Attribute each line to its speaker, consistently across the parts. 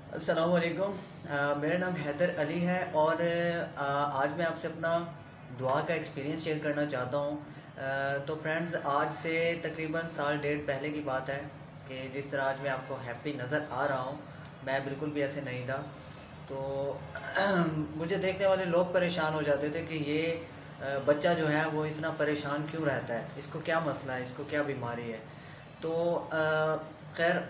Speaker 1: अस्सलाम वालेकुम। मेरा नाम हैदर अली है और आज मैं आपसे अपना दुआ का एक्सपीरियंस शेयर करना चाहता हूँ। तो फ्रेंड्स, आज से तकरीबन साल डेढ़ पहले की बात है कि जिस तरह आज मैं आपको हैप्पी नज़र आ रहा हूँ, मैं बिल्कुल भी ऐसे नहीं था। तो मुझे देखने वाले लोग परेशान हो जाते थे कि ये बच्चा जो है वो इतना परेशान क्यों रहता है, इसको क्या मसला है, इसको क्या बीमारी है। तो खैर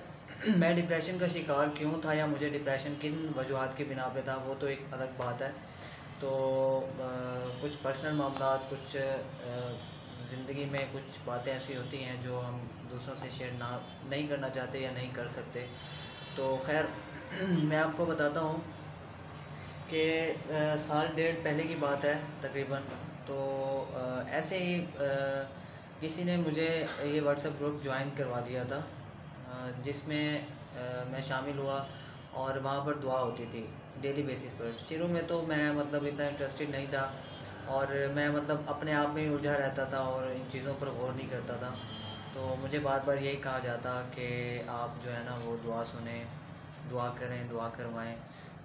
Speaker 1: मैं डिप्रेशन का शिकार क्यों था या मुझे डिप्रेशन किन वजूहात की बिना पे था, वो तो एक अलग बात है। तो कुछ पर्सनल मामला, कुछ ज़िंदगी में कुछ बातें ऐसी होती हैं जो हम दूसरों से शेयर नहीं करना चाहते या नहीं कर सकते। तो खैर मैं आपको बताता हूँ कि साल डेढ़ पहले की बात है तकरीबन। तो ऐसे ही किसी ने मुझे ये व्हाट्सएप ग्रुप ज्वाइन करवा दिया था, जिसमें मैं शामिल हुआ और वहाँ पर दुआ होती थी डेली बेसिस पर। शुरू में तो मैं मतलब इतना इंटरेस्टेड नहीं था और मैं मतलब अपने आप में ही उलझा रहता था और इन चीज़ों पर गौर नहीं करता था। तो मुझे बार बार यही कहा जाता कि आप जो है ना वो दुआ सुने, दुआ करें, दुआ करवाएं।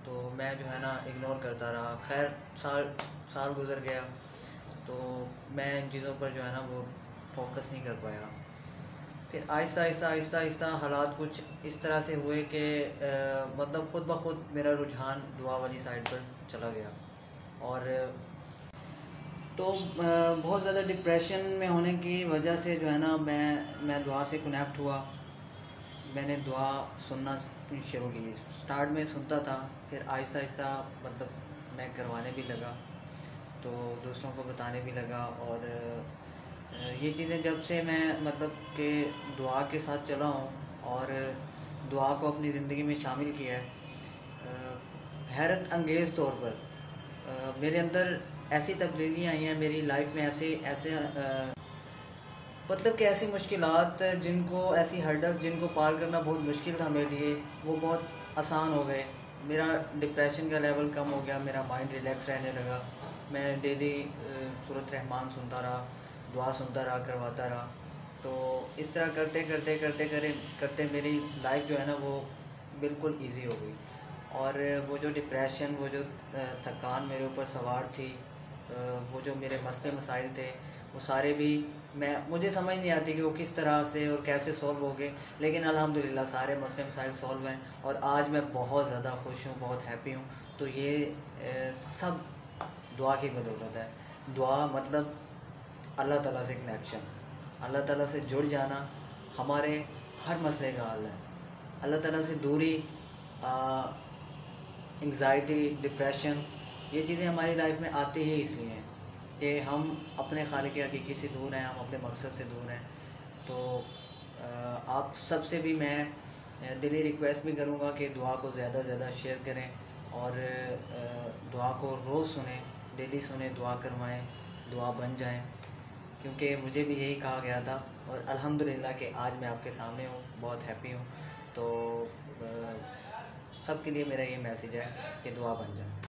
Speaker 1: तो मैं जो है ना इग्नोर करता रहा। खैर साल साल गुज़र गया तो मैं इन चीज़ों पर जो है ना वो फोकस नहीं कर पाया। फिर आहिस्ता आहिस्ता आहिस्ता आहिस्ता हालात कुछ इस तरह से हुए कि मतलब ख़ुद ब खुद मेरा रुझान दुआ वाली साइड पर चला गया। और तो बहुत ज़्यादा डिप्रेशन में होने की वजह से जो है ना मैं दुआ से कनेक्ट हुआ। मैंने दुआ सुनना शुरू की। स्टार्ट में सुनता था, फिर आहिस्ता आहिस्ता मतलब मैं करवाने भी लगा, तो दोस्तों को बताने भी लगा। और ये चीज़ें जब से मैं मतलब कि दुआ के साथ चला हूँ और दुआ को अपनी ज़िंदगी में शामिल किया है, हैरत अंगेज़ तौर पर मेरे अंदर ऐसी तब्दीलियाँ आई हैं मेरी लाइफ में। ऐसे ऐसे मतलब कि ऐसी मुश्किलात जिनको, ऐसी हर्डल्स जिनको पार करना बहुत मुश्किल था मेरे लिए, वो बहुत आसान हो गए। मेरा डिप्रेशन का लेवल कम हो गया, मेरा माइंड रिलैक्स रहने लगा। मैं डेली सूरत रहमान सुनता रहा, दुआ सुनता रहा, करवाता रहा। तो इस तरह करते करते करते करे करते मेरी लाइफ जो है ना वो बिल्कुल इजी हो गई। और वो जो डिप्रेशन, वो जो थकान मेरे ऊपर सवार थी, वो जो मेरे मसले मसाइल थे, वो सारे भी मुझे समझ नहीं आती कि वो किस तरह से और कैसे सॉल्व हो गए। लेकिन अल्हम्दुलिल्लाह सारे मसले मसाइल सॉल्व हैं और आज मैं बहुत ज़्यादा खुश हूँ, बहुत हैप्पी हूँ। तो ये सब दुआ की बदौलत है। दुआ मतलब अल्लाह ताला से कनेक्शन, अल्लाह ताला से जुड़ जाना हमारे हर मसले का हल है। अल्लाह ताला से दूरी, एंग्ज़ाइटी, डिप्रेशन, ये चीज़ें हमारी लाइफ में आती ही इसलिए हैं कि हम अपने खालिक हकीकी से दूर हैं, हम अपने मकसद से दूर हैं। तो आप सबसे भी मैं दिली रिक्वेस्ट भी करूँगा कि दुआ को ज़्यादा से ज़्यादा शेयर करें और दुआ को रोज़ सुने, डेली सुने, दुआ करवाएं, दुआ बन जाएं। क्योंकि मुझे भी यही कहा गया था और अल्हम्दुलिल्लाह कि आज मैं आपके सामने हूँ, बहुत हैप्पी हूँ। तो सबके लिए मेरा ये मैसेज है कि दुआ बन जाए।